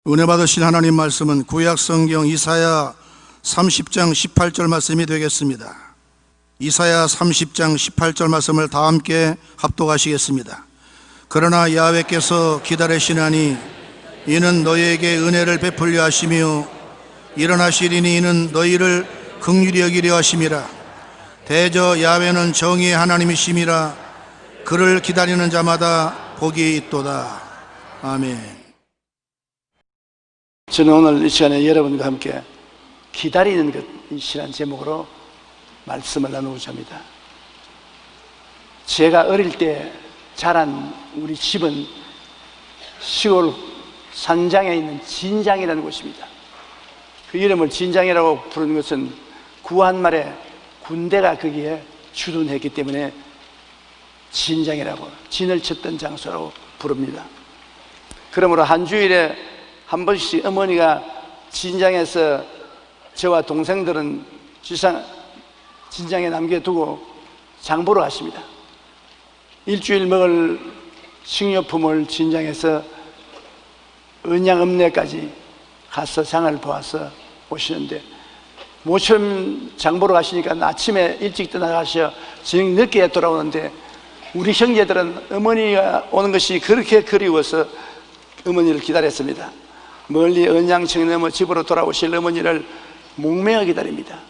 은혜 받으신 하나님 말씀은 구약 성경 이사야 30장 18절 말씀이 되겠습니다. 이사야 30장 18절 말씀을 다 함께 합독하시겠습니다. 그러나 야훼께서 기다리시나니 이는 너희에게 은혜를 베풀려 하시며 일어나시리니 이는 너희를 긍휼히 여기려 하심이라. 대저 야훼는 정의의 하나님이심이라. 그를 기다리는 자마다 복이 있도다. 아멘. 저는 오늘 이 시간에 여러분과 함께 기다리는 것이라는 제목으로 말씀을 나누고자 합니다. 제가 어릴 때 자란 우리 집은 시골 산장에 있는 진장이라는 곳입니다. 그 이름을 진장이라고 부르는 것은 구한말에 군대가 거기에 주둔했기 때문에 진장이라고, 진을 쳤던 장소라고 부릅니다. 그러므로 한 주일에 한 번씩 어머니가 진장에서 저와 동생들은 진장에 남겨두고 장보러 가십니다. 일주일 먹을 식료품을 진장에서 언양읍내까지 가서 장을 보아서 오시는데, 모처럼 장보러 가시니까 아침에 일찍 떠나가셔 저녁 늦게 돌아오는데, 우리 형제들은 어머니가 오는 것이 그렇게 그리워서 어머니를 기다렸습니다. 멀리 언양청 넘어 집으로 돌아오실 어머니를 목매어 기다립니다.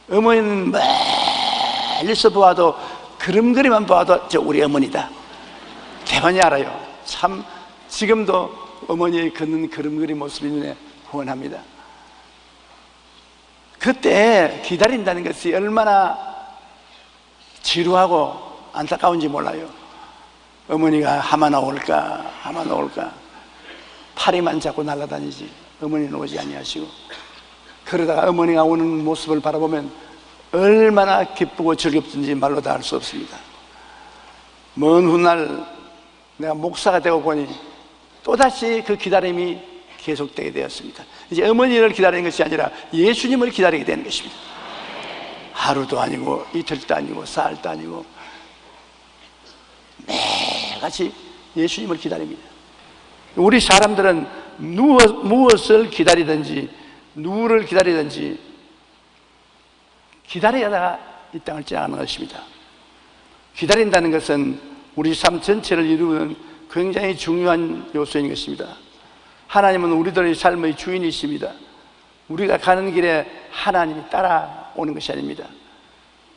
어머니는 멀리서 보아도, 그림그림만 보아도 저 우리 어머니다 대만히 알아요. 참 지금도 어머니의 걷는 그림그림 모습이 눈에 훤합니다. 그때 기다린다는 것이 얼마나 지루하고 안타까운지 몰라요. 어머니가 하마나 올까 하마나 올까, 파리만 잡고 날아다니지 어머니는 오지 아니하시고, 그러다가 어머니가 오는 모습을 바라보면 얼마나 기쁘고 즐겁든지 말로 다 할 수 없습니다. 먼 훗날 내가 목사가 되고 보니 또다시 그 기다림이 계속되게 되었습니다. 이제 어머니를 기다리는 것이 아니라 예수님을 기다리게 되는 것입니다. 하루도 아니고 이틀도 아니고 사흘도 아니고 매일같이 예수님을 기다립니다. 우리 사람들은 무엇을 기다리든지 누구를 기다리든지 기다리다가 이 땅을 지나가는 것입니다. 기다린다는 것은 우리 삶 전체를 이루는 굉장히 중요한 요소인 것입니다. 하나님은 우리들의 삶의 주인이십니다. 우리가 가는 길에 하나님이 따라오는 것이 아닙니다.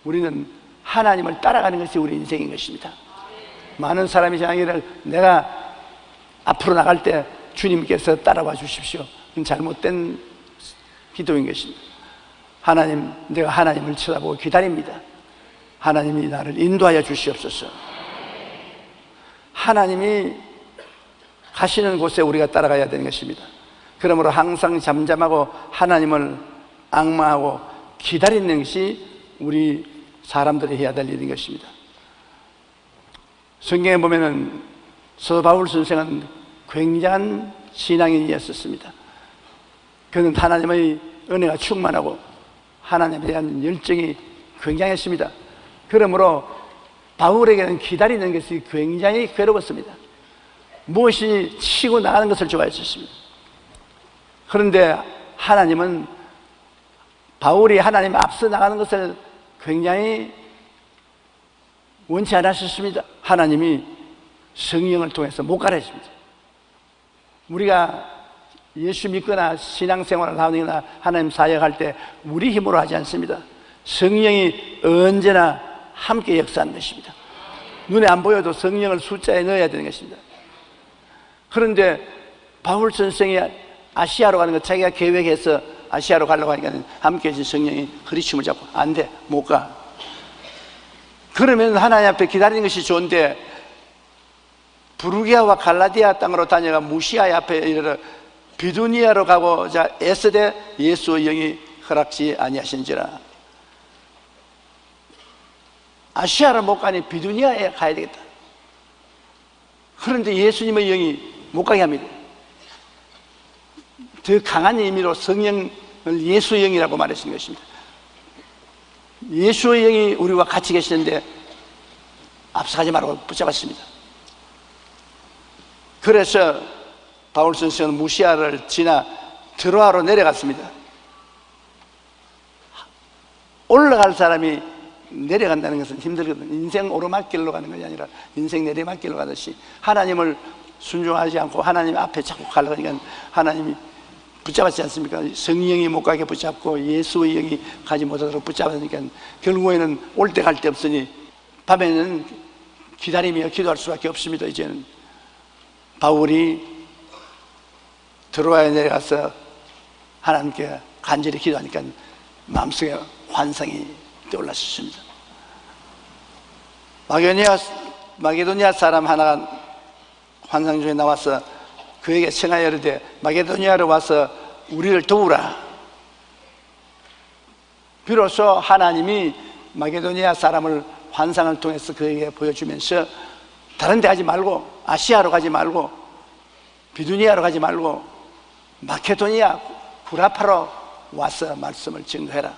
우리는 하나님을 따라가는 것이 우리 인생인 것입니다. 많은 사람이 자기를 내가 앞으로 나갈 때 주님께서 따라와 주십시오, 그건 잘못된 기도인 것입니다. 하나님, 내가 하나님을 쳐다보고 기다립니다. 하나님이 나를 인도하여 주시옵소서. 하나님이 가시는 곳에 우리가 따라가야 되는 것입니다. 그러므로 항상 잠잠하고 하나님을 앙망하고 기다리는 것이 우리 사람들이 해야 될 일인 것입니다. 성경에 보면은 사도 바울 선생은 굉장한 신앙인이었습니다. 그는 하나님의 은혜가 충만하고 하나님에 대한 열정이 굉장했습니다. 그러므로 바울에게는 기다리는 것이 굉장히 괴로웠습니다. 무엇이 치고 나가는 것을 좋아했었습니다. 그런데 하나님은 바울이 하나님 앞서 나가는 것을 굉장히 원치 않으셨습니다. 하나님이 성령을 통해서 못 가르칩니다. 우리가 예수 믿거나 신앙생활을 하거나 하나님 사역할 때 우리 힘으로 하지 않습니다. 성령이 언제나 함께 역사하는 것입니다. 눈에 안 보여도 성령을 숫자에 넣어야 되는 것입니다. 그런데 바울 선생이 아시아로 가는 것, 자기가 계획해서 아시아로 가려고 하니까 함께 해준 성령이 허리춤을 잡고 안 돼, 못 가. 그러면 하나님 앞에 기다리는 것이 좋은데 부르기아와 갈라디아 땅으로 다녀가 무시아 앞에 이르러 비두니아로 가고자 애쓰되 예수의 영이 허락지 아니하신지라. 아시아를 못 가니 비두니아에 가야 되겠다. 그런데 예수님의 영이 못 가게 합니다. 더 강한 의미로 성령을 예수의 영이라고 말하시는 것입니다. 예수의 영이 우리와 같이 계시는데 앞서가지 말고 붙잡았습니다. 그래서 바울 선생은 무시아를 지나 드로아로 내려갔습니다. 올라갈 사람이 내려간다는 것은 힘들거든요. 인생 오르막길로 가는 것이 아니라 인생 내리막길로 가듯이 하나님을 순종하지 않고 하나님 앞에 자꾸 가려니까 하나님이 붙잡았지 않습니까? 성령이 못 가게 붙잡고 예수의 영이 가지 못하도록 붙잡으니까 결국에는 올 때 갈 데 없으니 밤에는 기다리며 기도할 수밖에 없습니다. 이제는 바울이 드로아에 내려가서 하나님께 간절히 기도하니까 마음속에 환상이 떠올랐습니다. 마게도니아 사람 하나가 환상 중에 나와서 그에게 청하여 이르되 마게도니아로 와서 우리를 도우라. 비로소 하나님이 마게도니아 사람을 환상을 통해서 그에게 보여주면서 다른 데 가지 말고 아시아로 가지 말고 비두니아로 가지 말고 마케도니아 구라파로 와서 말씀을 증거해라.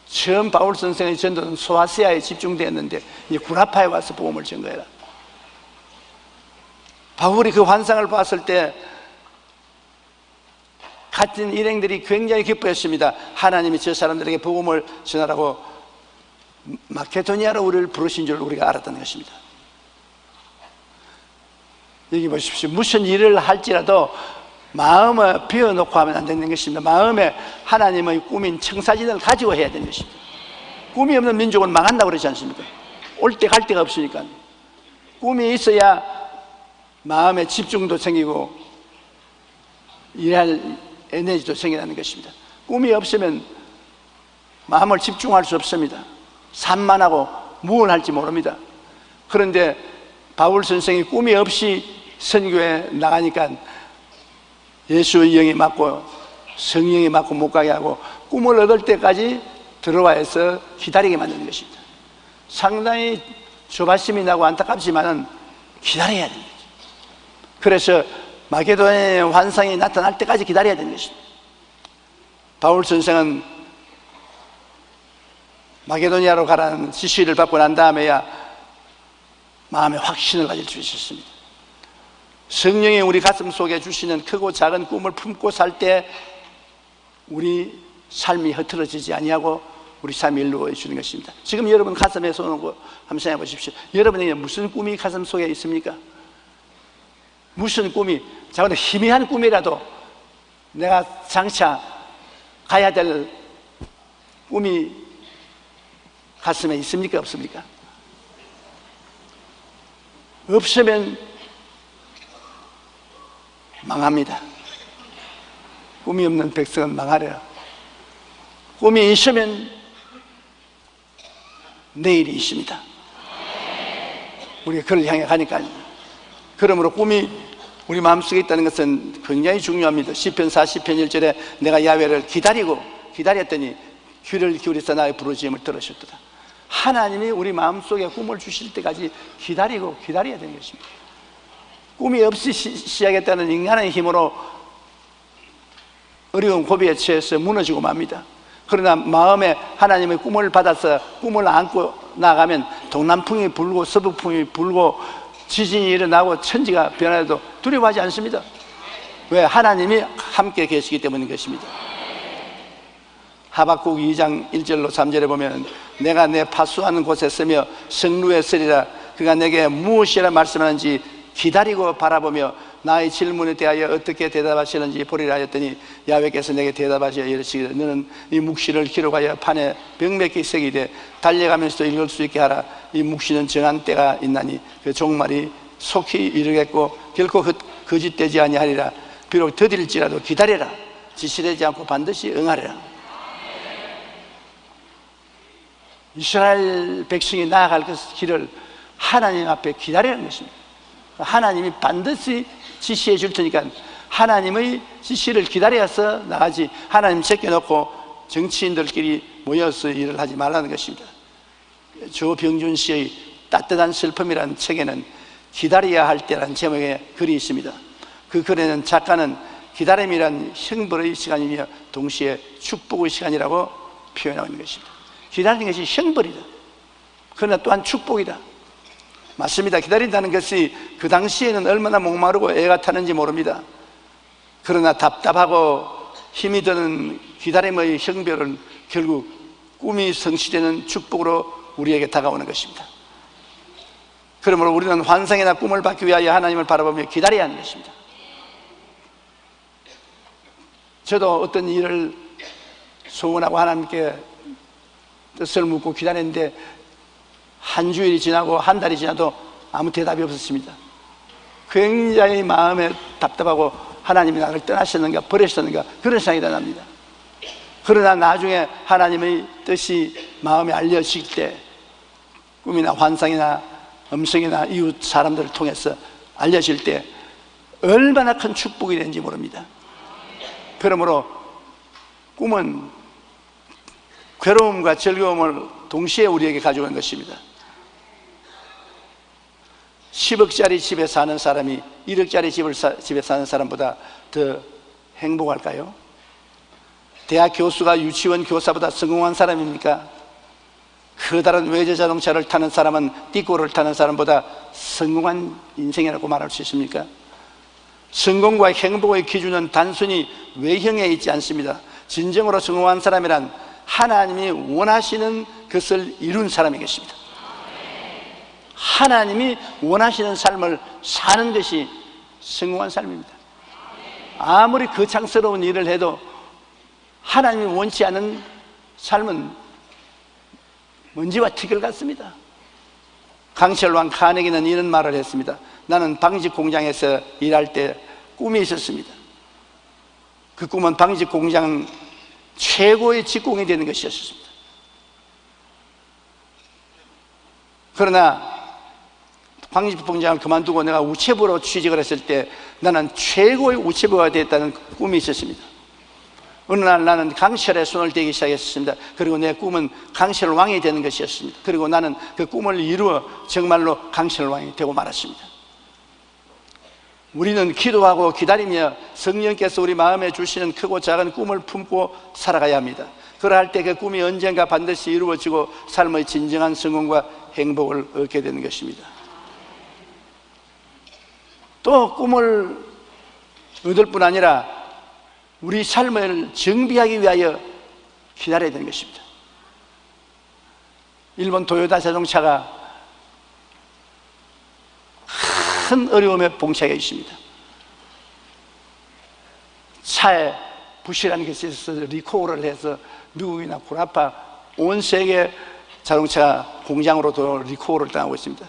처음 바울 선생의 전도는 소아시아에 집중되었는데 이제 구라파에 와서 복음을 증거해라. 바울이 그 환상을 봤을 때 같은 일행들이 굉장히 기뻐했습니다. 하나님이 저 사람들에게 복음을 전하라고 마케도니아로 우리를 부르신 줄 우리가 알았다는 것입니다. 여기 보십시오. 무슨 일을 할지라도 마음을 비워놓고 하면 안 되는 것입니다. 마음에 하나님의 꿈인 청사진을 가지고 해야 되는 것입니다. 꿈이 없는 민족은 망한다고 그러지 않습니까? 올 때 갈 데가 없으니까. 꿈이 있어야 마음에 집중도 생기고 일할 에너지도 생기는 것입니다. 꿈이 없으면 마음을 집중할 수 없습니다. 산만하고 무엇을 할지 모릅니다. 그런데 바울 선생이 꿈이 없이 선교에 나가니까 예수의 영이 맞고 성령이 맞고 못 가게 하고 꿈을 얻을 때까지 들어와서 기다리게 만드는 것입니다. 상당히 조바심이 나고 안타깝지만은 기다려야 됩니다. 그래서 마게도니아의 환상이 나타날 때까지 기다려야 되는 것입니다. 바울 선생은 마게도니아로 가라는 지시를 받고 난 다음에야 마음의 확신을 가질 수 있었습니다. 성령이 우리 가슴 속에 주시는 크고 작은 꿈을 품고 살 때 우리 삶이 흐트러지지 아니하고 우리 삶이 이루어지는 것입니다. 지금 여러분 가슴에 손 얹고 한번 생각해 보십시오. 여러분에게 무슨 꿈이 가슴 속에 있습니까? 무슨 꿈이, 작은 희미한 꿈이라도 내가 장차 가야 될 꿈이 가슴에 있습니까? 없습니까? 없으면 망합니다. 꿈이 없는 백성은 망하려. 꿈이 있으면 내일이 있습니다. 우리가 그를 향해 가니까요. 그러므로 꿈이 우리 마음속에 있다는 것은 굉장히 중요합니다. 시편 40편 1절에 내가 야훼를 기다렸더니 귀를 기울여서 나의 부르짖음을 들으셨도다. 하나님이 우리 마음속에 꿈을 주실 때까지 기다려야 되는 것입니다. 꿈이 없이 시작했다는 인간의 힘으로 어려운 고비에 처해서 무너지고 맙니다. 그러나 마음에 하나님의 꿈을 받아서 꿈을 안고 나가면 동남풍이 불고 서북풍이 불고 지진이 일어나고 천지가 변화해도 두려워하지 않습니다. 왜? 하나님이 함께 계시기 때문인 것입니다. 하박국 2장 1절로 3절에 보면 내가 내 파수하는 곳에 서며 성루에 서리라. 그가 내게 무엇이라 말씀하는지 기다리고 바라보며 나의 질문에 대하여 어떻게 대답하시는지 보리라 하였더니 야훼께서 내게 대답하시어 이르시기를 너는 이 묵시를 기록하여 판에 병맥히 새기되 달려가면서도 읽을 수 있게 하라. 이 묵시는 정한 때가 있나니 그 종말이 속히 이르겠고 결코 거짓되지 아니하리라. 비록 더딜지라도 기다려라. 지체되지 않고 반드시 응하리라. 이스라엘 백성이 나아갈 그 길을 하나님 앞에 기다리는 것입니다. 하나님이 반드시 지시해 줄 테니까 하나님의 지시를 기다려서 나가지 하나님 제껴놓고 정치인들끼리 모여서 일을 하지 말라는 것입니다. 조병준 씨의 따뜻한 슬픔이라는 책에는 기다려야 할 때라는 제목의 글이 있습니다. 그 글에는 작가는 기다림이란 형벌의 시간이며 동시에 축복의 시간이라고 표현하고 있는 것입니다. 기다리는 것이 형벌이다. 그러나 또한 축복이다. 맞습니다. 기다린다는 것이 그 당시에는 얼마나 목마르고 애가 타는지 모릅니다. 그러나 답답하고 힘이 드는 기다림의 형벌은 결국 꿈이 성취되는 축복으로 우리에게 다가오는 것입니다. 그러므로 우리는 환상이나 꿈을 받기 위하여 하나님을 바라보며 기다려야 하는 것입니다. 저도 어떤 일을 소원하고 하나님께 뜻을 묻고 기다렸는데 한 주일이 지나고 한 달이 지나도 아무 대답이 없었습니다. 굉장히 마음에 답답하고 하나님이 나를 떠나셨는가 버리셨는가 그런 생각이 납니다. 그러나 나중에 하나님의 뜻이 마음에 알려질 때 꿈이나 환상이나 음성이나 이웃 사람들을 통해서 알려질 때 얼마나 큰 축복이 되는지 모릅니다. 그러므로 꿈은 괴로움과 즐거움을 동시에 우리에게 가져오는 것입니다. 10억짜리 집에 사는 사람이 1억짜리 집에 사는 사람보다 더 행복할까요? 대학 교수가 유치원 교사보다 성공한 사람입니까? 커다란 외제 자동차를 타는 사람은 띠꼬를 타는 사람보다 성공한 인생이라고 말할 수 있습니까? 성공과 행복의 기준은 단순히 외형에 있지 않습니다. 진정으로 성공한 사람이란 하나님이 원하시는 것을 이룬 사람이 것입니다. 하나님이 원하시는 삶을 사는 것이 성공한 삶입니다. 아무리 거창스러운 일을 해도 하나님이 원치 않은 삶은 먼지와 티끌 같습니다. 강철왕 카네기는 이런 말을 했습니다. 나는 방직 공장에서 일할 때 꿈이 있었습니다. 그 꿈은 방직 공장 최고의 직공이 되는 것이었습니다. 그러나 방직 공장을 그만두고 내가 우체부로 취직을 했을 때 나는 최고의 우체부가 됐다는 꿈이 있었습니다. 어느 날 나는 강철에 손을 대기 시작했습니다. 그리고 내 꿈은 강철 왕이 되는 것이었습니다. 그리고 나는 그 꿈을 이루어 정말로 강철 왕이 되고 말았습니다. 우리는 기도하고 기다리며 성령께서 우리 마음에 주시는 크고 작은 꿈을 품고 살아가야 합니다. 그러할 때 그 꿈이 언젠가 반드시 이루어지고 삶의 진정한 성공과 행복을 얻게 되는 것입니다. 또 꿈을 얻을 뿐 아니라 우리 삶을 정비하기 위하여 기다려야 되는 것입니다. 일본 도요타 자동차가 큰 어려움에 봉착해 있습니다. 차에 부실한 것이 있어서 리콜을 해서 미국이나 구라파 온 세계 자동차 공장으로도 리콜을 당하고 있습니다.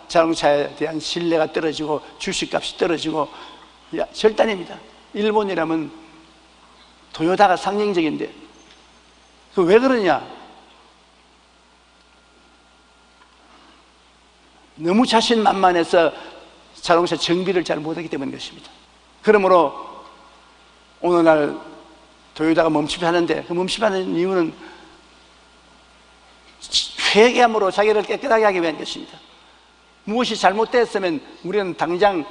자동차에 대한 신뢰가 떨어지고 주식값이 떨어지고 절단입니다. 일본이라면 도요타가 상징적인데 그 왜 그러냐? 너무 자신만만해서 자동차 정비를 잘 못하기 때문인 것입니다. 그러므로 오늘날 도요타가 멈춤하는데 그 멈춤하는 이유는 회개함으로 자기를 깨끗하게 하기 위한 것입니다. 무엇이 잘못됐으면 우리는 당장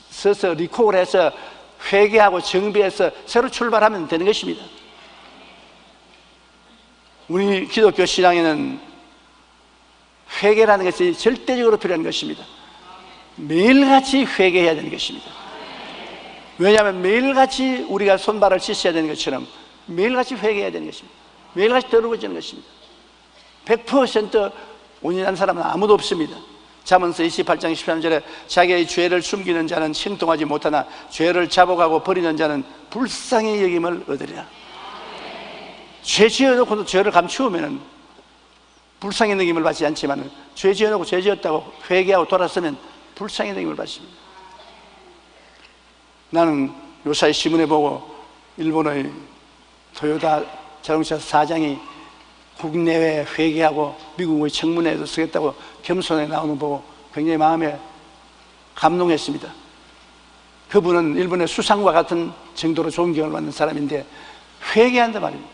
서서 리콜을 해서 회개하고 정비해서 새로 출발하면 되는 것입니다. 우리 기독교 신앙에는 회개라는 것이 절대적으로 필요한 것입니다. 매일같이 회개해야 되는 것입니다. 왜냐하면 매일같이 우리가 손발을 씻어야 되는 것처럼 매일같이 회개해야 되는 것입니다. 매일같이 더러워지는 것입니다. 100% 온전한 사람은 아무도 없습니다. 잠언서 28장 13절에 자기의 죄를 숨기는 자는 형통하지 못하나 죄를 자복하고 버리는 자는 불쌍히 여김을 얻으리라. 죄 지어놓고도 죄를 감추면 불쌍히 여김을 받지 않지만 죄 지어놓고 죄 지었다고 회개하고 돌아서면 불쌍히 여김을 받습니다. 나는 요사이 신문에 보고 일본의 토요타 자동차 사장이 국내외에 회개하고 미국의 청문회에도 쓰겠다고 겸손하게 나오는 거 보고 굉장히 마음에 감동했습니다. 그분은 일본의 수상과 같은 정도로 존경을 받는 사람인데 회개한단 말입니다.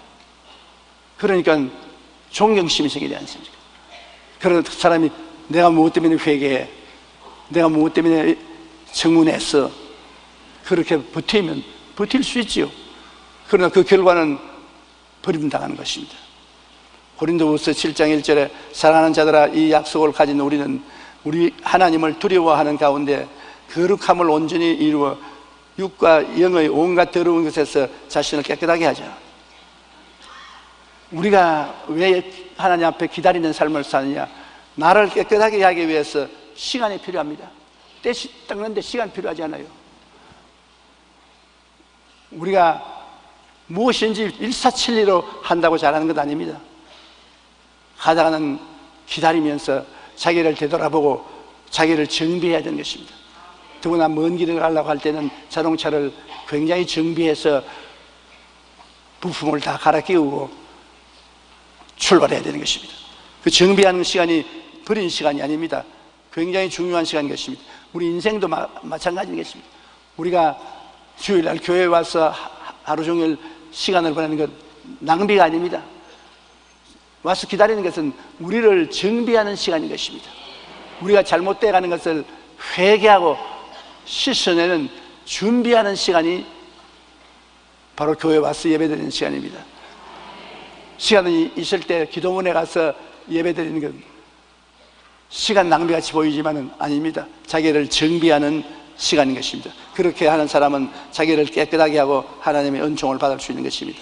그러니까 존경심이 생기지 않습니까? 그런 사람이 내가 무엇 때문에 회개해? 내가 무엇 때문에 청문회에서 그렇게 버티면 버틸 수 있지요. 그러나 그 결과는 버림당하는 것입니다. 고린도후서 7장 1절에 사랑하는 자들아 이 약속을 가진 우리는 우리 하나님을 두려워하는 가운데 거룩함을 온전히 이루어 육과 영의 온갖 더러운 것에서 자신을 깨끗하게 하자. 우리가 왜 하나님 앞에 기다리는 삶을 사느냐? 나를 깨끗하게 하기 위해서 시간이 필요합니다. 때 닦는데 시간 필요하지 않아요. 우리가 무엇인지 일사천리로 한다고 잘하는 것 아닙니다. 가다가는 기다리면서 자기를 되돌아보고 자기를 정비해야 되는 것입니다. 더구나 먼 길을 가려고 할 때는 자동차를 굉장히 정비해서 부품을 다 갈아 끼우고 출발해야 되는 것입니다. 그 정비하는 시간이 버린 시간이 아닙니다. 굉장히 중요한 시간인 것입니다. 우리 인생도 마찬가지인 것입니다. 우리가 주일날 교회에 와서 하루 종일 시간을 보내는 것 낭비가 아닙니다. 와서 기다리는 것은 우리를 정비하는 시간인 것입니다. 우리가 잘못되어 가는 것을 회개하고 씻어내는 준비하는 시간이 바로 교회에 와서 예배드리는 시간입니다. 시간이 있을 때 기도원에 가서 예배드리는 건 시간 낭비같이 보이지만은 아닙니다. 자기를 정비하는 시간인 것입니다. 그렇게 하는 사람은 자기를 깨끗하게 하고 하나님의 은총을 받을 수 있는 것입니다.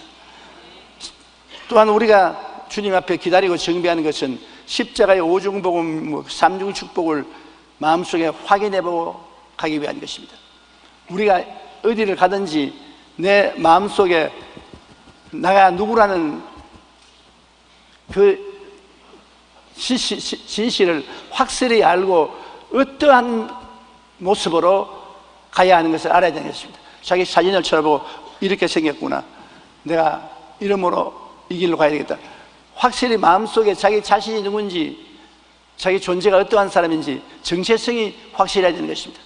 또한 우리가 주님 앞에 기다리고 정비하는 것은 십자가의 오중복음, 삼중축복을 마음속에 확인해보고 가기 위한 것입니다. 우리가 어디를 가든지 내 마음속에 내가 누구라는 그 진실을 확실히 알고 어떠한 모습으로 가야 하는 것을 알아야 되는 것입니다. 자기 사진을 쳐다보고 이렇게 생겼구나, 내가 이름으로 이 길로 가야 되겠다. 확실히 마음속에 자기 자신이 누군지, 자기 존재가 어떠한 사람인지 정체성이 확실해야 되는 것입니다.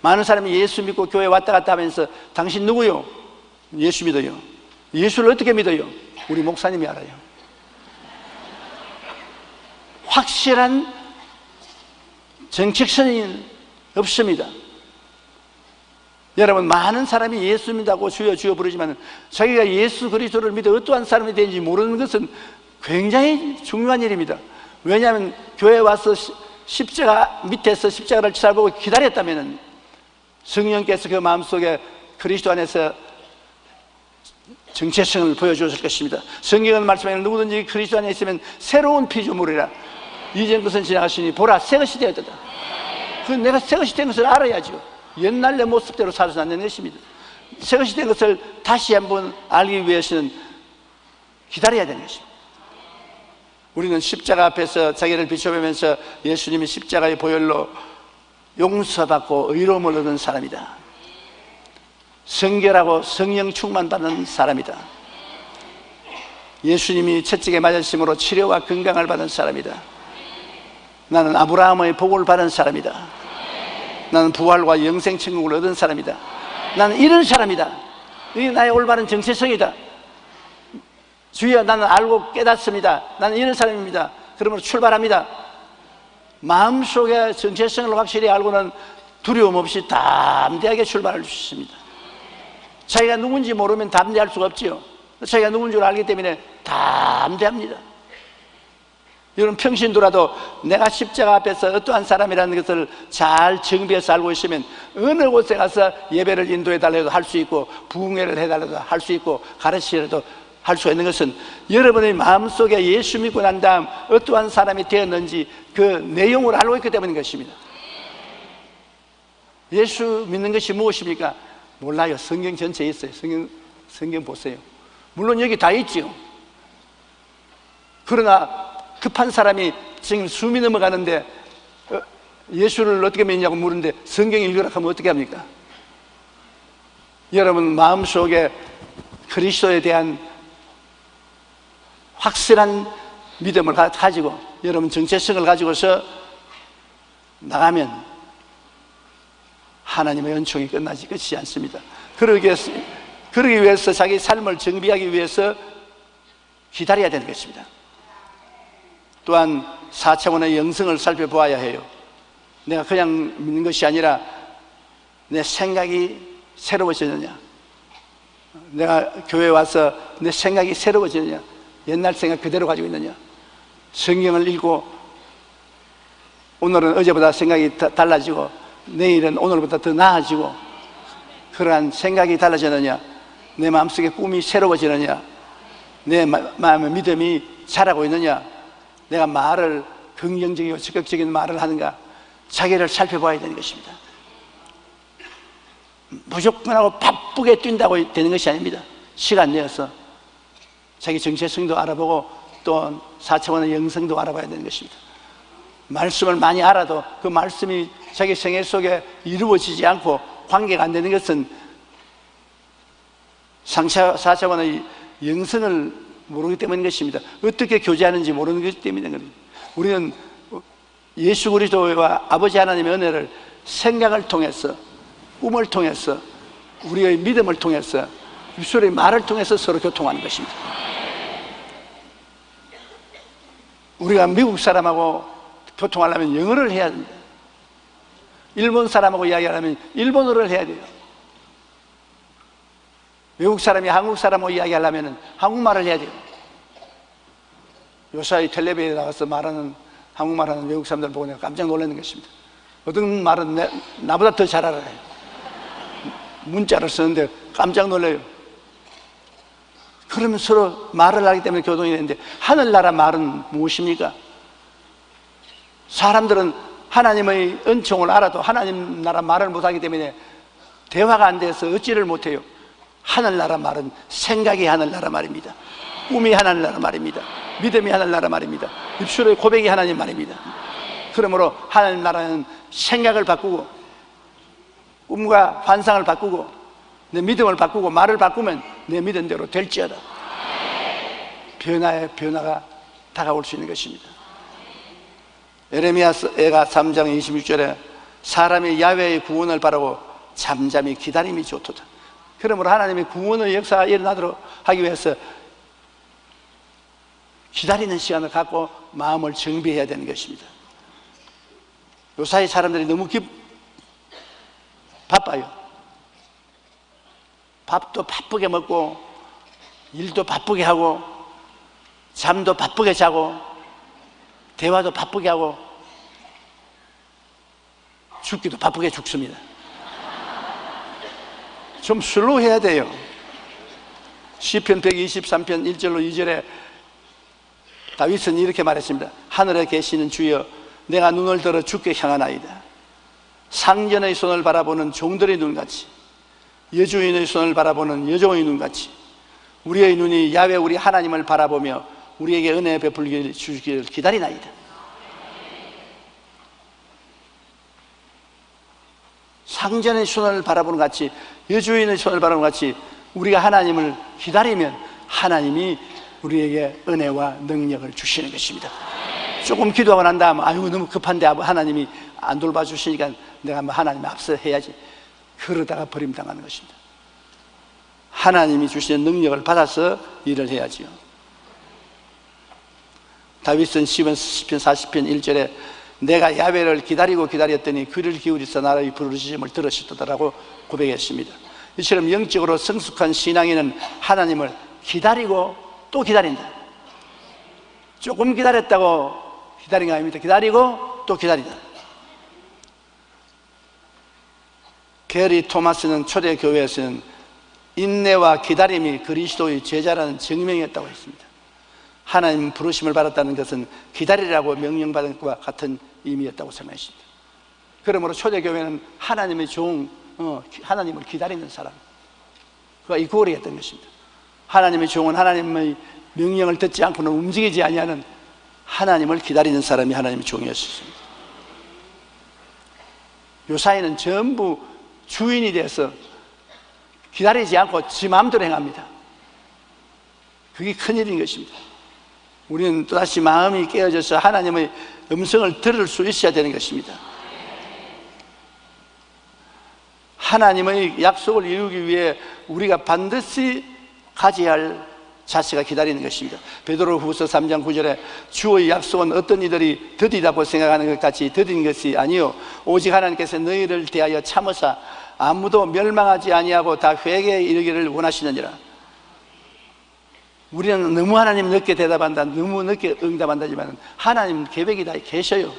많은 사람이 예수 믿고 교회 왔다 갔다 하면서 당신 누구요? 예수 믿어요. 예수를 어떻게 믿어요? 우리 목사님이 알아요. 확실한 정체성이 없습니다. 여러분, 많은 사람이 예수 믿다고 주여 주여 부르지만 자기가 예수 그리스도를 믿어 어떠한 사람이 되는지 모르는 것은 굉장히 중요한 일입니다. 왜냐하면 교회에 와서 십자가 밑에서 십자가를 잘 보고 기다렸다면 성령께서 그 마음속에 그리스도 안에서 정체성을 보여주었을 것입니다. 성경은 말씀하여 누구든지 그리스도 안에 있으면 새로운 피조물이라, 이전 것은 지나갔으니 보라 새 것이 되었다. 그 내가 새 것이 된 것을 알아야죠. 옛날 내 모습대로 살아서 안 되는 것입니다. 새 것이 된 것을 다시 한번 알기 위해서는 기다려야 되는 것입니다. 우리는 십자가 앞에서 자기를 비춰보면서 예수님이 십자가의 보혈로 용서받고 의로움을 얻은 사람이다, 성결하고 성령 충만받은 사람이다, 예수님이 채찍에 맞으심으로 치료와 건강을 받은 사람이다, 나는 아브라함의 복을 받은 사람이다, 나는 부활과 영생 천국을 얻은 사람이다, 나는 이런 사람이다, 이게 나의 올바른 정체성이다, 주여 나는 알고 깨닫습니다, 나는 이런 사람입니다, 그러므로 출발합니다. 마음속에 정체성을 확실히 알고는 두려움 없이 담대하게 출발할 수 있습니다. 자기가 누군지 모르면 담대할 수가 없지요. 자기가 누군 줄 알기 때문에 담대합니다. 여러분, 평신도라도 내가 십자가 앞에서 어떠한 사람이라는 것을 잘 정비해서 알고 있으면 어느 곳에 가서 예배를 인도해 달라도 할 수 있고, 부흥회를 해달라도 할 수 있고, 가르치라도 할 수 있는 것은 여러분의 마음속에 예수 믿고 난 다음 어떠한 사람이 되었는지 그 내용을 알고 있기 때문인 것입니다. 예수 믿는 것이 무엇입니까? 몰라요. 성경 전체에 있어요. 성경 보세요. 물론 여기 다 있죠. 그러나 급한 사람이 지금 숨이 넘어가는데 예수를 어떻게 믿냐고 물는데 성경 읽으라 하면 어떻게 합니까? 여러분, 마음속에 그리스도에 대한 확실한 믿음을 가지고 여러분 정체성을 가지고서 나가면 하나님의 은총이 끝이지 않습니다. 그러기 위해서 자기 삶을 정비하기 위해서 기다려야 되는 것입니다. 또한 4차원의 영성을 살펴보아야 해요. 내가 그냥 믿는 것이 아니라 내 생각이 새로워지느냐, 내가 교회에 와서 내 생각이 새로워지느냐, 옛날 생각 그대로 가지고 있느냐, 성경을 읽고 오늘은 어제보다 생각이 달라지고 내일은 오늘보다 더 나아지고 그러한 생각이 달라지느냐, 내 마음속에 꿈이 새로워지느냐, 내 마음의 믿음이 자라고 있느냐, 내가 말을 긍정적이고 적극적인 말을 하는가, 자기를 살펴봐야 되는 것입니다. 무조건 하고 바쁘게 뛴다고 되는 것이 아닙니다. 시간 내어서 자기 정체성도 알아보고 또 4차원의 영성도 알아봐야 되는 것입니다. 말씀을 많이 알아도 그 말씀이 자기 생애 속에 이루어지지 않고 관계가 안 되는 것은 4차원의 영성을 모르기 때문인 것입니다. 어떻게 교제하는지 모르는 것 때문인 것입니다. 우리는 예수 그리스도와 아버지 하나님의 은혜를 생각을 통해서, 꿈을 통해서, 우리의 믿음을 통해서, 입술의 말을 통해서 서로 교통하는 것입니다. 우리가 미국 사람하고 교통하려면 영어를 해야 됩니다. 일본 사람하고 이야기하려면 일본어를 해야 돼요. 외국 사람이 한국 사람하고 이야기하려면 한국말을 해야 돼요. 요사이 텔레비에 나가서 말하는 한국말하는 외국 사람들 보고 내가 깜짝 놀라는 것입니다. 어떤 말은 나보다 더 잘 알아요. 문자를 쓰는데 깜짝 놀라요. 그러면 서로 말을 하기 때문에 교동이 되는데, 하늘나라 말은 무엇입니까? 사람들은 하나님의 은총을 알아도 하나님 나라 말을 못하기 때문에 대화가 안 돼서 얻지를 못해요. 하늘나라 말은 생각이 하늘나라 말입니다. 꿈이 하늘나라 말입니다. 믿음이 하늘나라 말입니다. 입술의 고백이 하나님 말입니다. 그러므로 하늘나라는 생각을 바꾸고 꿈과 환상을 바꾸고 내 믿음을 바꾸고 말을 바꾸면 내 믿음대로 될지어다. 변화의 변화가 다가올 수 있는 것입니다. 에레미야가 3장 26절에 사람이 야훼의 구원을 바라고 잠잠히 기다림이 좋도다. 그러므로 하나님의 구원의 역사가 일어나도록 하기 위해서 기다리는 시간을 갖고 마음을 정비해야 되는 것입니다. 요사이 사람들이 너무 바빠요. 밥도 바쁘게 먹고 일도 바쁘게 하고 잠도 바쁘게 자고 대화도 바쁘게 하고 죽기도 바쁘게 죽습니다. 좀 슬로우해야 돼요. 시편 123편 1절로 2절에 다윗은 이렇게 말했습니다. 하늘에 계시는 주여, 내가 눈을 들어 주께 향하나이다. 상전의 손을 바라보는 종들의 눈같이, 여주인의 손을 바라보는 여종의 눈같이 우리의 눈이 야훼 우리 하나님을 바라보며 우리에게 은혜 베풀기를 주시기를 기다리나이다. 상전의 손을 바라보는 같이, 여주인의 손을 바라보는 같이 우리가 하나님을 기다리면 하나님이 우리에게 은혜와 능력을 주시는 것입니다. 조금 기도하고 난 다음 아유 너무 급한데 하나님이 안 돌봐주시니까 내가 하나님 앞서 해야지, 그러다가 버림당하는 것입니다. 하나님이 주시는 능력을 받아서 일을 해야지요. 다윗은 시편 40편 1절에 내가 야훼를 기다리고 기다렸더니 귀를 기울이서 나의 부르짖음을 들으시더라고 고백했습니다. 이처럼 영적으로 성숙한 신앙인은 하나님을 기다리고 또 기다린다. 조금 기다렸다고 기다린 거 아닙니다. 기다리고 또 기다린다. 게리 토마스는 초대교회에서는 인내와 기다림이 그리스도의 제자라는 증명이었다고 했습니다. 하나님 부르심을 받았다는 것은 기다리라고 명령받은 것과 같은 의미였다고 생각했습니다. 그러므로 초대교회는 하나님의 하나님을 기다리는 사람, 그가 이고리였던 것입니다. 하나님의 종은 하나님의 명령을 듣지 않고는 움직이지 아니하는 하나님을 기다리는 사람이 하나님의 종이었습니다. 요사이는 전부 주인이 돼서 기다리지 않고 지 마음대로 행합니다. 그게 큰일인 것입니다. 우리는 또다시 마음이 깨어져서 하나님의 음성을 들을 수 있어야 되는 것입니다. 하나님의 약속을 이루기 위해 우리가 반드시 가져야 할 자세가 기다리는 것입니다. 베드로후서 3장 9절에 주의 약속은 어떤 이들이 더디다고 생각하는 것 같이 더딘 것이 아니요 오직 하나님께서 너희를 대하여 참으사 아무도 멸망하지 아니하고 다 회개에 이르기를 원하시느니라. 우리는 너무 하나님 늦게 대답한다, 너무 늦게 응답한다지만 하나님 계획이 다 계셔요.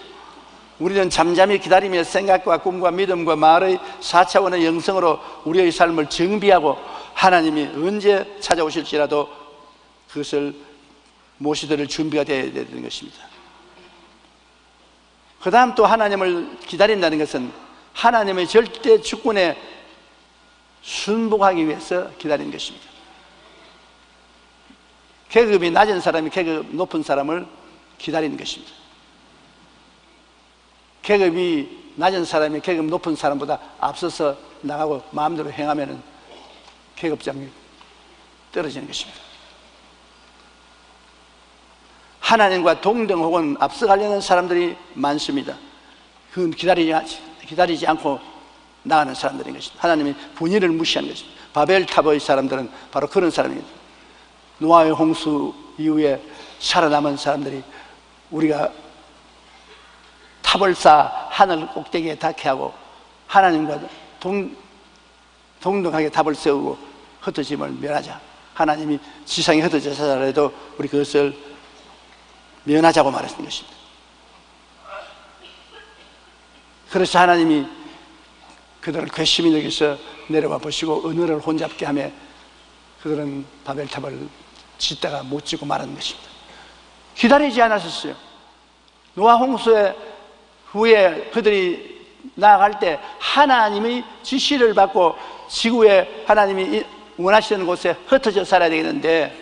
우리는 잠잠히 기다리며 생각과 꿈과 믿음과 말의 4차원의 영성으로 우리의 삶을 정비하고 하나님이 언제 찾아오실지라도 그것을 모시들 준비가 되어야 되는 것입니다. 그 다음 또 하나님을 기다린다는 것은 하나님의 절대 주권에 순복하기 위해서 기다리는 것입니다. 계급이 낮은 사람이 계급 높은 사람을 기다리는 것입니다. 계급이 낮은 사람이 계급 높은 사람보다 앞서서 나가고 마음대로 행하면 계급장이 떨어지는 것입니다. 하나님과 동등 혹은 앞서가려는 사람들이 많습니다. 그건 기다리지 않고 나가는 사람들인 것입니다. 하나님이 분위를 무시하는 것입니다. 바벨탑의 사람들은 바로 그런 사람입니다. 노아의 홍수 이후에 살아남은 사람들이 우리가 탑을 쌓아 하늘 꼭대기에 닿게 하고 하나님과 동등하게 탑을 세우고 흩어짐을 멸하자. 하나님이 지상에 흩어져서 하더라도 우리 그것을 면하자고 말했던 것입니다. 그래서 하나님이 그들을 괘씸히 여기서 내려와 보시고 언어를 혼잡게 하며 그들은 바벨탑을 짓다가 못 짓고 말하는 것입니다. 기다리지 않았었어요. 노아 홍수의 후에 그들이 나아갈 때 하나님의 지시를 받고 지구에 하나님이 원하시는 곳에 흩어져 살아야 되겠는데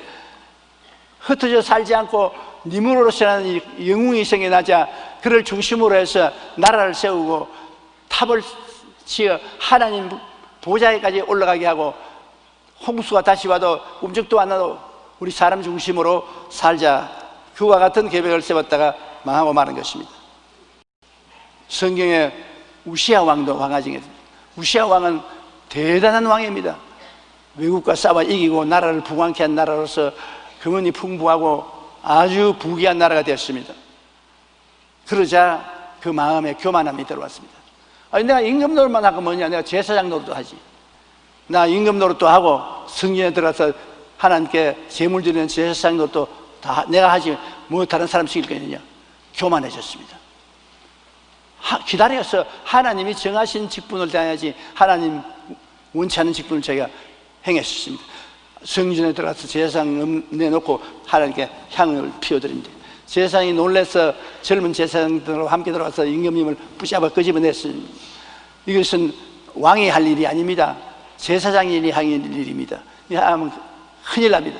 흩어져 살지 않고 니므로스라는 영웅이 생겨나자 그를 중심으로 해서 나라를 세우고 탑을 지어 하나님 보좌에까지 올라가게 하고 홍수가 다시 와도 움직도 안 나도 우리 사람 중심으로 살자, 그와 같은 계획을 세웠다가 망하고 마는 것입니다. 성경에 우시아 왕도 왕하 중에 우시아 왕은 대단한 왕입니다. 외국과 싸워 이기고 나라를 부강케 한 나라로서 금은이 풍부하고 아주 부귀한 나라가 되었습니다. 그러자 그 마음에 교만함이 들어왔습니다. 아니, 내가 임금 노릇만 하고 뭐냐, 내가 제사장 노릇도 하지. 나 임금 노릇도 하고 성전에 들어가서 하나님께 제물 드리는 제사장 노릇도 다 내가 하지 뭐 다른 사람 시킬 거냐. 교만해졌습니다. 기다려서 하나님이 정하신 직분을 다해야지 하나님 원치 않는 직분을 저희가 행했습니다. 성전에 들어가서 제사장 내놓고 하나님께 향을 피워드립니다. 제사장이 놀라서 젊은 제사장들과 함께 들어가서 임금님을 붙잡아 끄집어냈습니다. 이것은 왕이 할 일이 아닙니다. 제사장이 할 일입니다. 이 하면 큰일 납니다.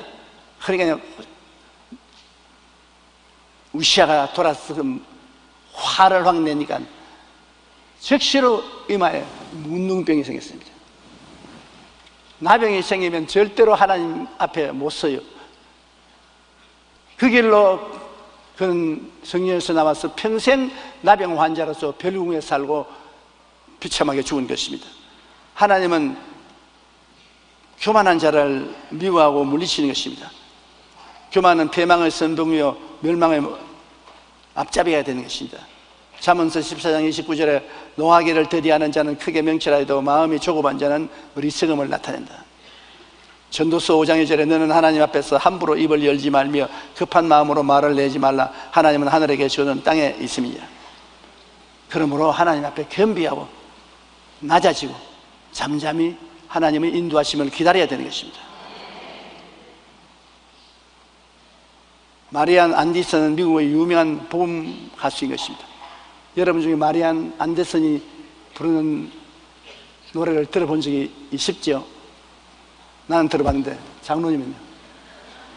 그러니까 우시아가 돌아서 화를 확 내니까 즉시로 이마에 문둥병이 생겼습니다. 나병이 생기면 절대로 하나님 앞에 못 서요. 그 길로 그는 성령에서 나와서 평생 나병 환자로서 별궁에 살고 비참하게 죽은 것입니다. 하나님은 교만한 자를 미워하고 물리치는 것입니다. 교만은 패망의 선봉이요 멸망의 앞잡이가 되는 것입니다. 잠언서 14장 29절에 노하기를 더디하는 자는 크게 명철하여도 마음이 조급한 자는 어리석음을 나타낸다. 전도서 5장 2절에 너는 하나님 앞에서 함부로 입을 열지 말며 급한 마음으로 말을 내지 말라. 하나님은 하늘에 계시고는 땅에 있음이니라. 그러므로 하나님 앞에 겸비하고 낮아지고 잠잠히 하나님의 인도하심을 기다려야 되는 것입니다. 마리안 안디슨은 미국의 유명한 복음 가수인 것입니다. 여러분 중에 마리안 안데슨이 부르는 노래를 들어본 적이 있습죠? 나는 들어봤는데 장로님은요?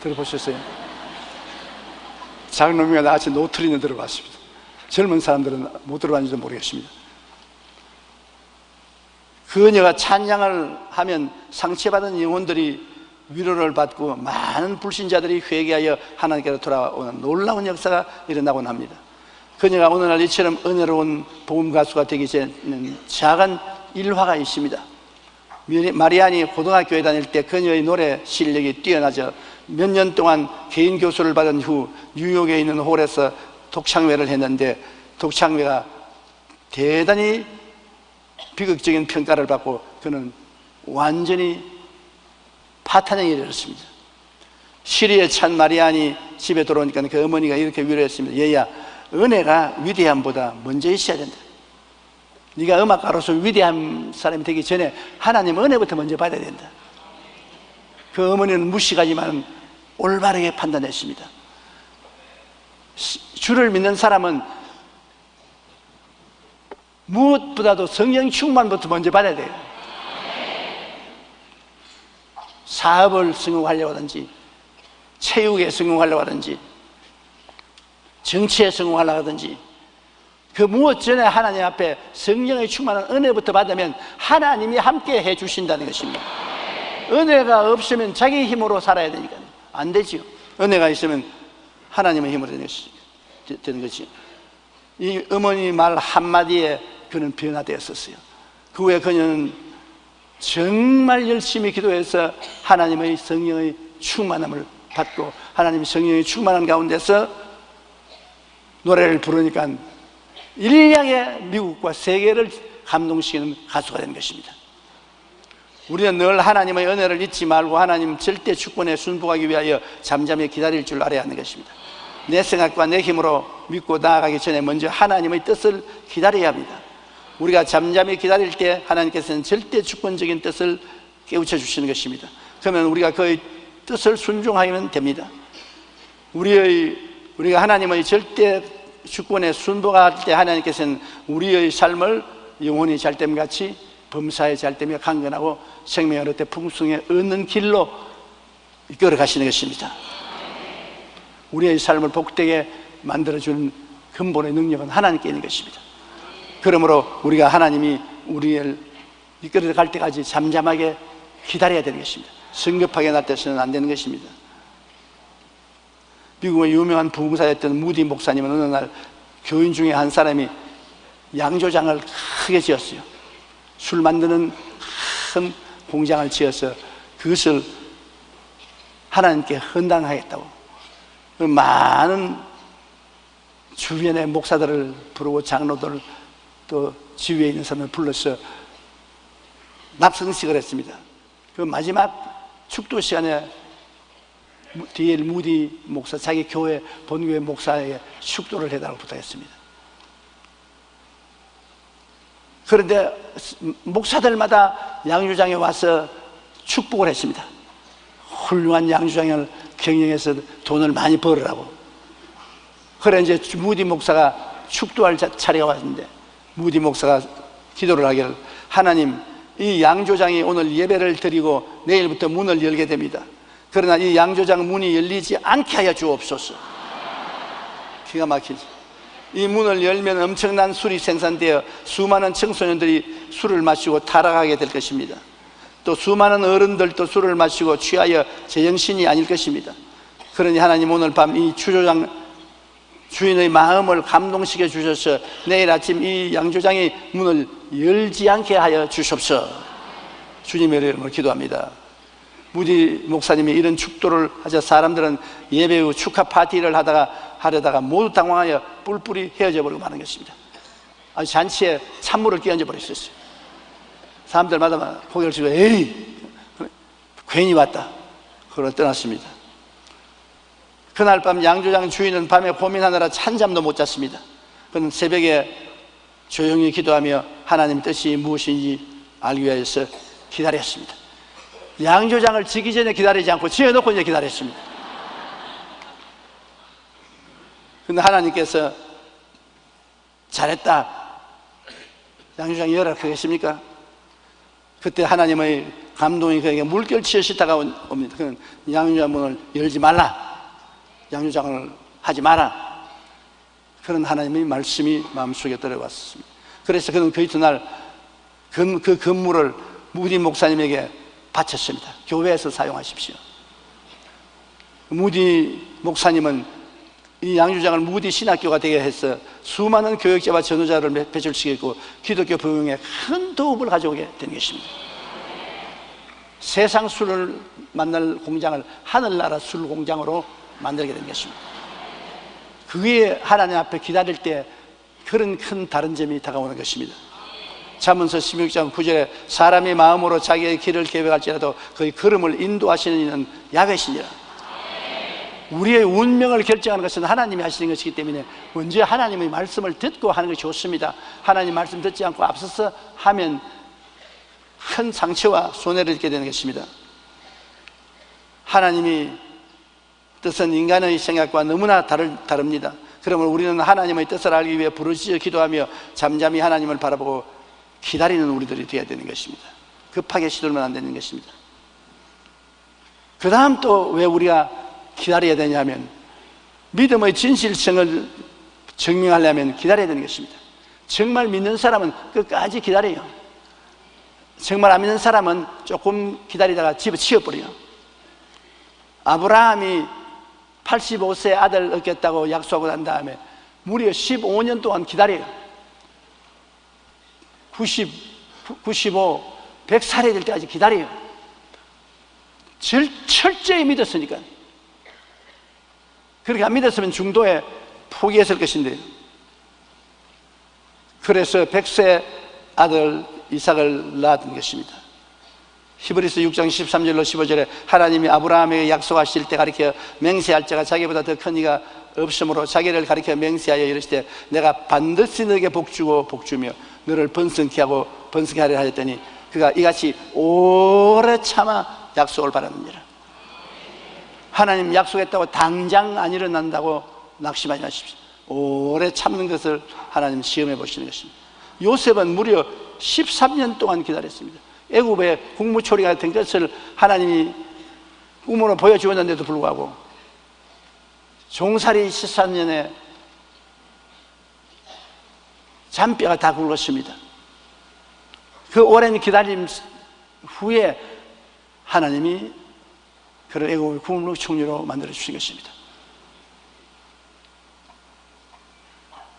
들어보셨어요? 장로님과 나같이 노트리는 들어봤습니다. 젊은 사람들은 못 들어봤는지도 모르겠습니다. 그녀가 찬양을 하면 상처받은 영혼들이 위로를 받고 많은 불신자들이 회개하여 하나님께로 돌아오는 놀라운 역사가 일어나곤 합니다. 그녀가 오늘날 이처럼 은혜로운 복음 가수가 되기 전에는 작은 일화가 있습니다. 마리안이 고등학교에 다닐 때 그녀의 노래 실력이 뛰어나져 몇 년 동안 개인 교수를 받은 후 뉴욕에 있는 홀에서 독창회를 했는데 독창회가 대단히 비극적인 평가를 받고 그는 완전히 파탄에 이르렀습니다. 시리에 찬 마리아니 집에 들어오니까 그 어머니가 이렇게 위로했습니다. 얘야, 은혜가 위대함보다 먼저 있어야 된다. 네가 음악가로서 위대한 사람이 되기 전에 하나님 은혜부터 먼저 받아야 된다. 그 어머니는 무식하지만 올바르게 판단했습니다. 주를 믿는 사람은 무엇보다도 성령 충만부터 먼저 받아야 돼요. 사업을 성공하려고 하든지, 체육에 성공하려고 하든지, 정치에 성공하려고 하든지, 그 무엇 전에 하나님 앞에 성령의 충만한 은혜부터 받으면 하나님이 함께 해 주신다는 것입니다. 은혜가 없으면 자기 힘으로 살아야 되니까 안 되지요. 은혜가 있으면 하나님의 힘으로 되는 것이죠. 이 어머니 말 한마디에 그는 변화되었었어요. 그 후에 그녀는 정말 열심히 기도해서 하나님의 성령의 충만함을 받고, 하나님의 성령의 충만한 가운데서 노래를 부르니까 일량의 미국과 세계를 감동시키는 가수가 된 것입니다. 우리는 늘 하나님의 은혜를 잊지 말고 하나님 절대 주권에 순복하기 위하여 잠잠히 기다릴 줄 알아야 하는 것입니다. 내 생각과 내 힘으로 믿고 나아가기 전에 먼저 하나님의 뜻을 기다려야 합니다. 우리가 잠잠히 기다릴 때 하나님께서는 절대 주권적인 뜻을 깨우쳐 주시는 것입니다. 그러면 우리가 그의 뜻을 순종하면 됩니다. 우리가 하나님의 절대 주권에 순복할 때 하나님께서는 우리의 삶을 영혼이 잘됨 같이 범사에 잘되며 강건하고 생명을 얻되 풍성에 얻는 길로 이끌어 가시는 것입니다. 우리의 삶을 복되게 만들어주는 근본의 능력은 하나님께 있는 것입니다. 그러므로 우리가 하나님이 우리를 이끌어 갈 때까지 잠잠하게 기다려야 되는 것입니다. 성급하게 놔둬서는 안 되는 것입니다. 미국의 유명한 부흥사였던 무디 목사님은 어느 날 교인 중에 한 사람이 양조장을 크게 지었어요. 술 만드는 큰 공장을 지어서 그것을 하나님께 헌당하겠다고 많은 주변의 목사들을 부르고 장로들 또 지위에 있는 사람을 불러서 납성식을 했습니다. 그 마지막 축도 시간에 D.L. 무디 목사, 자기 교회 본교회 목사에게 축도를 해달라고 부탁했습니다. 그런데 목사들마다 양조장에 와서 축복을 했습니다. 훌륭한 양조장을 경영해서 돈을 많이 벌으라고. 그래 이제 무디 목사가 축도할 차례가 왔는데 무디 목사가 기도를 하기를, 하나님, 이 양조장이 오늘 예배를 드리고 내일부터 문을 열게 됩니다. 그러나 이 양조장 문이 열리지 않게 하여 주옵소서. 기가 막히지. 이 문을 열면 엄청난 술이 생산되어 수많은 청소년들이 술을 마시고 타락하게 될 것입니다. 또 수많은 어른들도 술을 마시고 취하여 제정신이 아닐 것입니다. 그러니 하나님, 오늘 밤 이 주조장 주인의 마음을 감동시켜 주셔서 내일 아침 이 양조장이 문을 열지 않게 하여 주십시오. 주님의 이름으로 기도합니다. 무디 목사님이 이런 축도를 하자 사람들은 예배 후 축하 파티를 하려다가 모두 당황하여 뿔뿔이 헤어져 버리고 마는 것입니다. 아주 잔치에 찬물을 끼얹어 버렸었어요. 사람들마다 고개를 숙여 에이, 괜히 왔다. 그러고 떠났습니다. 그날 밤 양조장 주인은 밤에 고민하느라 찬잠도 못 잤습니다. 그는 새벽에 조용히 기도하며 하나님 뜻이 무엇인지 알기 위해서 기다렸습니다. 양조장을 지기 전에 기다리지 않고 지어놓고 이제 기다렸습니다. 근데 하나님께서 잘했다, 양조장이 열악하겠습니까? 그때 하나님의 감동이 그에게 물결치듯이 다가옵니다. 그는 양조장 문을 열지 말라, 양조장을 하지 마라, 그런 하나님의 말씀이 마음속에 들어왔습니다. 그래서 그는 그 이튿날 그 건물을 무디 목사님에게 바쳤습니다. 교회에서 사용하십시오. 무디 목사님은 이 양조장을 무디 신학교가 되게 해서 수많은 교육자와 전도자를 배출시키고 기독교 부흥에 큰 도움을 가져오게 된 것입니다. 세상 술을 만날 공장을 하늘나라 술 공장으로 만들게 된 것입니다. 그게 하나님 앞에 기다릴 때 그런 큰 다른 점이 다가오는 것입니다. 잠언서 16장 9절에 사람이 마음으로 자기의 길을 계획할지라도 그의 걸음을 인도하시는 이는 야훼시니라. 우리의 운명을 결정하는 것은 하나님이 하시는 것이기 때문에 먼저 하나님의 말씀을 듣고 하는 것이 좋습니다. 하나님 말씀 듣지 않고 앞서서 하면 큰 상처와 손해를 입게 되는 것입니다. 하나님이 뜻은 인간의 생각과 너무나 다릅니다. 그러면 우리는 하나님의 뜻을 알기 위해 부르짖어 기도하며 잠잠히 하나님을 바라보고 기다리는 우리들이 되어야 되는 것입니다. 급하게 시들면 안 되는 것입니다. 그 다음 또 왜 우리가 기다려야 되냐면 믿음의 진실성을 증명하려면 기다려야 되는 것입니다. 정말 믿는 사람은 끝까지 기다려요. 정말 안 믿는 사람은 조금 기다리다가 집어치워버려요. 아브라함이 85세 아들 얻겠다고 약속하고 난 다음에 무려 15년 동안 기다려요. 95, 100살이 될 때까지 기다려요. 철저히 믿었으니까. 그렇게 안 믿었으면 중도에 포기했을 것인데요. 그래서 100세 아들 이삭을 낳은 것입니다. 히브리서 6장 13절로 15절에 하나님이 아브라함에게 약속하실 때 가리켜 맹세할 자가 자기보다 더 큰 이가 없으므로 자기를 가리켜 맹세하여 이르시되 내가 반드시 너에게 복주고 복주며 너를 번성케 하고 번성케 하려 하였더니 그가 이같이 오래 참아 약속을 받았느니라. 하나님 약속했다고 당장 안 일어난다고 낙심하지 마십시오. 오래 참는 것을 하나님 시험해 보시는 것입니다. 요셉은 무려 13년 동안 기다렸습니다. 애굽의 국무초리가 된 것을 하나님이 꿈으로 보여주었는데도 불구하고 종살이 13년에 잔뼈가 다 굵었습니다. 그 오랜 기다림 후에 하나님이 그를 애굽의 국무총리로 만들어 주신 것입니다.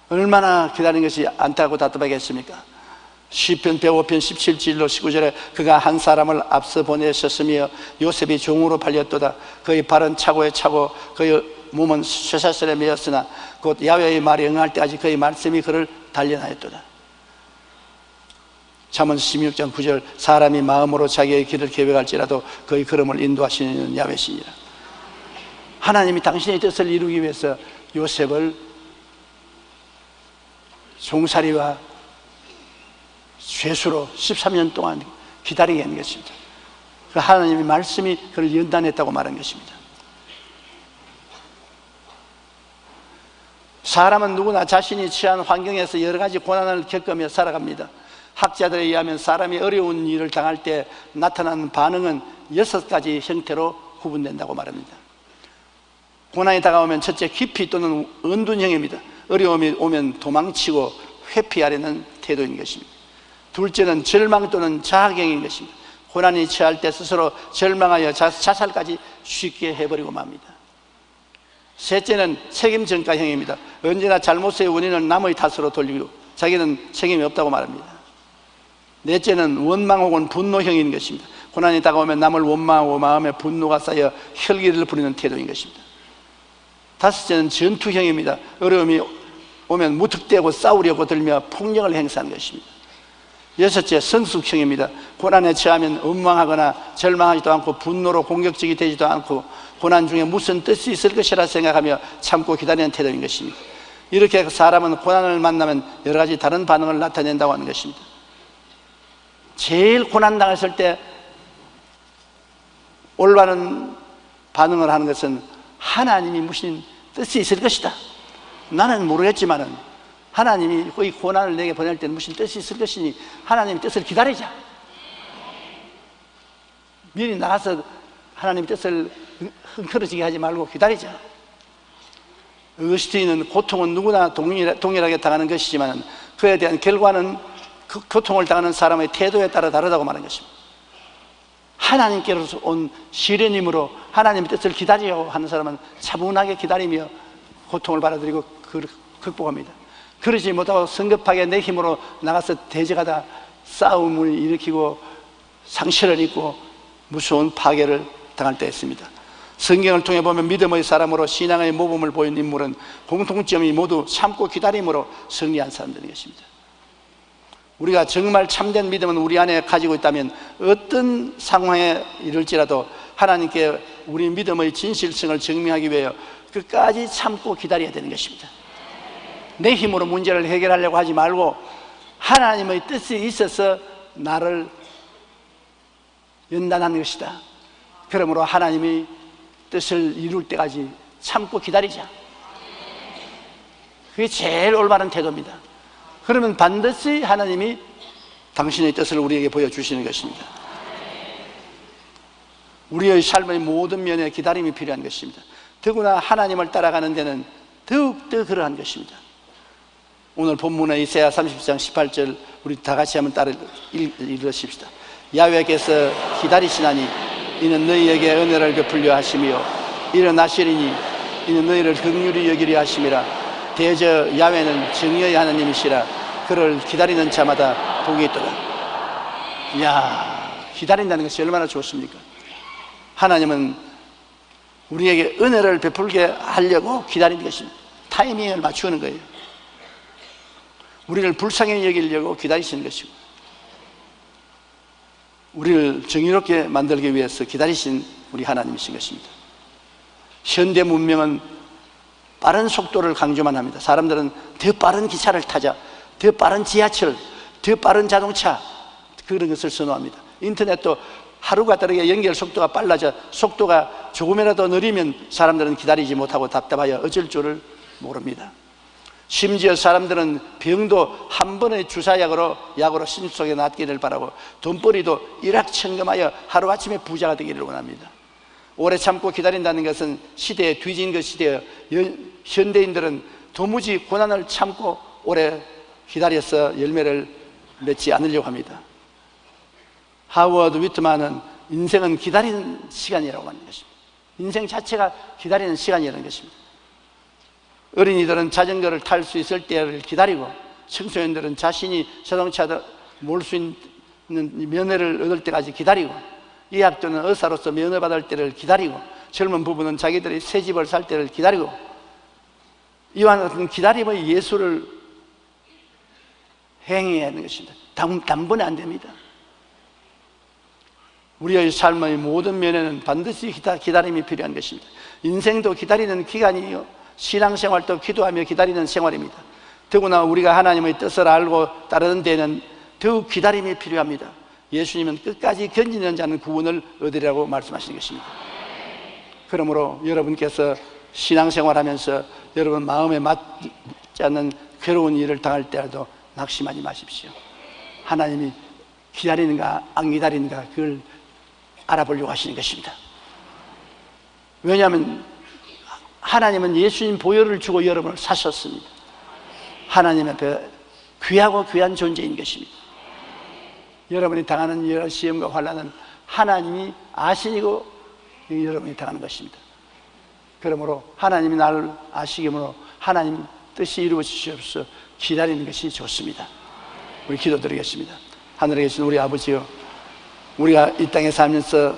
얼마나 기다린 것이 안타깝고 답답하게 했습니까? 시편 105편 17절로 19절에 그가 한 사람을 앞서 보내셨으며 요셉이 종으로 팔렸도다. 그의 발은 차고에 차고 그의 몸은 쇠사슬에 매였으나 곧 야훼의 말이 응할 때까지 그의 말씀이 그를 단련하였도다. 잠언서 16장 9절 사람이 마음으로 자기의 길을 계획할지라도 그의 걸음을 인도하시는 야훼시니라. 하나님이 당신의 뜻을 이루기 위해서 요셉을 종살이와 죄수로 13년 동안 기다리게 하는 것입니다. 그 하나님의 말씀이 그를 연단했다고 말한 것입니다. 사람은 누구나 자신이 처한 환경에서 여러 가지 고난을 겪으며 살아갑니다. 학자들에 의하면 사람이 어려운 일을 당할 때 나타나는 반응은 6가지 형태로 구분된다고 말합니다. 고난이 다가오면 첫째 기피 또는 은둔형입니다. 어려움이 오면 도망치고 회피하려는 태도인 것입니다. 둘째는 절망 또는 자학형인 것입니다. 고난이 처할 때 스스로 절망하여 자살까지 쉽게 해버리고 맙니다. 셋째는 책임 전가형입니다. 언제나 잘못의 원인을 남의 탓으로 돌리고 자기는 책임이 없다고 말합니다. 넷째는 원망 혹은 분노형인 것입니다. 고난이 다가오면 남을 원망하고 마음에 분노가 쌓여 혈기를 부리는 태도인 것입니다. 다섯째는 전투형입니다. 어려움이 오면 무턱대고 싸우려고 들며 폭력을 행사하는 것입니다. 여섯째 성숙형입니다. 고난에 처하면 원망하거나 절망하지도 않고 분노로 공격적이 되지도 않고 고난 중에 무슨 뜻이 있을 것이라 생각하며 참고 기다리는 태도인 것입니다. 이렇게 사람은 고난을 만나면 여러 가지 다른 반응을 나타낸다고 하는 것입니다. 제일 고난당했을 때 올바른 반응을 하는 것은 하나님이 무슨 뜻이 있을 것이다. 나는 모르겠지만은 하나님이 이 고난을 내게 보낼 때는 무슨 뜻이 있을 것이니 하나님의 뜻을 기다리자. 미리 나가서 하나님의 뜻을 흥크러지게 하지 말고 기다리자. 어거스틴은 고통은 누구나 동일하게 당하는 것이지만 그에 대한 결과는 그 고통을 당하는 사람의 태도에 따라 다르다고 말하는 것입니다. 하나님께로서 온 시련임으로 하나님의 뜻을 기다리려고 하는 사람은 차분하게 기다리며 고통을 받아들이고 극복합니다. 그러지 못하고 성급하게 내 힘으로 나가서 대적하다 싸움을 일으키고 상실을 입고 무서운 파괴를 당할 때 있습니다. 성경을 통해 보면 믿음의 사람으로 신앙의 모범을 보인 인물은 공통점이 모두 참고 기다림으로 승리한 사람들인 것입니다. 우리가 정말 참된 믿음은 우리 안에 가지고 있다면 어떤 상황에 이를지라도 하나님께 우리 믿음의 진실성을 증명하기 위하여 끝까지 참고 기다려야 되는 것입니다. 내 힘으로 문제를 해결하려고 하지 말고 하나님의 뜻이 있어서 나를 연단하는 것이다. 그러므로 하나님이 뜻을 이룰 때까지 참고 기다리자. 그게 제일 올바른 태도입니다. 그러면 반드시 하나님이 당신의 뜻을 우리에게 보여주시는 것입니다. 우리의 삶의 모든 면에 기다림이 필요한 것입니다. 더구나 하나님을 따라가는 데는 더욱더 그러한 것입니다. 오늘 본문의 이사야 30장 18절 우리 다 같이 한번 따라 읽으십시다. 야훼께서 기다리시나니 이는 너희에게 은혜를 베풀려 하심이요 일어나시리니 이는 너희를 긍휼히 여기려 하심이라. 대저 야훼는 정의의 하나님이시라. 그를 기다리는 자마다 복이 있도다. 이야, 기다린다는 것이 얼마나 좋습니까? 하나님은 우리에게 은혜를 베풀게 하려고 기다리는 것입니다. 타이밍을 맞추는 거예요. 우리를 불쌍히 여기려고 기다리시는 것이고, 우리를 정의롭게 만들기 위해서 기다리신 우리 하나님이신 것입니다. 현대 문명은 빠른 속도를 강조만 합니다. 사람들은 더 빠른 기차를 타자, 더 빠른 지하철, 더 빠른 자동차, 그런 것을 선호합니다. 인터넷도 하루가 다르게 연결 속도가 빨라져 속도가 조금이라도 느리면 사람들은 기다리지 못하고 답답하여 어쩔 줄을 모릅니다. 심지어 사람들은 병도 한 번의 주사약으로 신속하게 낫기를 바라고 돈벌이도 일확천금하여 하루아침에 부자가 되기를 원합니다. 오래 참고 기다린다는 것은 시대에 뒤진 것이 되어 현대인들은 도무지 고난을 참고 오래 기다려서 열매를 맺지 않으려고 합니다. 하워드 위트만은 인생은 기다리는 시간이라고 하는 것입니다. 인생 자체가 기다리는 시간이라는 것입니다. 어린이들은 자전거를 탈 수 있을 때를 기다리고, 청소년들은 자신이 자동차를 몰 수 있는 면허를 얻을 때까지 기다리고, 의학도는 의사로서 면허 받을 때를 기다리고, 젊은 부부는 자기들이 새 집을 살 때를 기다리고, 이와 같은 기다림의 예술을 행해야 하는 것입니다. 단번에 안 됩니다. 우리의 삶의 모든 면에는 반드시 기다림이 필요한 것입니다. 인생도 기다리는 기간이요, 신앙생활도 기도하며 기다리는 생활입니다. 더구나 우리가 하나님의 뜻을 알고 따르는 데는 더욱 기다림이 필요합니다. 예수님은 끝까지 견디는 자는 구원을 얻으리라고 말씀하시는 것입니다. 그러므로 여러분께서 신앙생활하면서 여러분 마음에 맞지 않는 괴로운 일을 당할 때라도 낙심하지 마십시오. 하나님이 기다리는가 안 기다리는가 그걸 알아보려고 하시는 것입니다. 왜냐하면 하나님은 예수님 보혈을 주고 여러분을 사셨습니다. 하나님 앞에 귀하고 귀한 존재인 것입니다. 여러분이 당하는 여러 시험과 환난은 하나님이 아시고 여러분이 당하는 것입니다. 그러므로 하나님이 나를 아시기므로 하나님 뜻이 이루어지시옵소서 기다리는 것이 좋습니다. 우리 기도드리겠습니다. 하늘에 계신 우리 아버지요, 우리가 이 땅에 살면서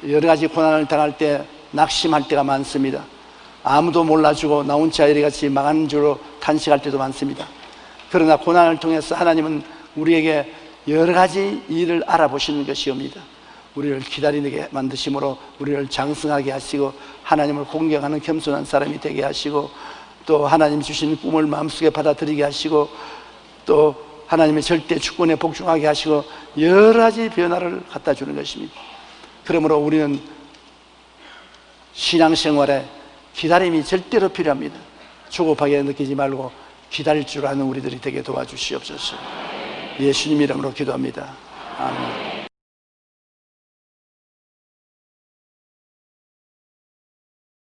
여러 가지 고난을 당할 때 낙심할 때가 많습니다. 아무도 몰라주고 나 혼자 이래같이 망하는 줄로 탄식할 때도 많습니다. 그러나 고난을 통해서 하나님은 우리에게 여러 가지 일을 알아보시는 것이옵니다. 우리를 기다리게 만드심으로 우리를 장성하게 하시고 하나님을 공경하는 겸손한 사람이 되게 하시고, 또 하나님 주신 꿈을 마음속에 받아들이게 하시고, 또 하나님의 절대 주권에 복종하게 하시고 여러 가지 변화를 갖다 주는 것입니다. 그러므로 우리는 신앙생활에 기다림이 절대로 필요합니다. 조급하게 느끼지 말고 기다릴 줄 아는 우리들이 되게 도와주시옵소서. 예수님 이름으로 기도합니다. 아멘.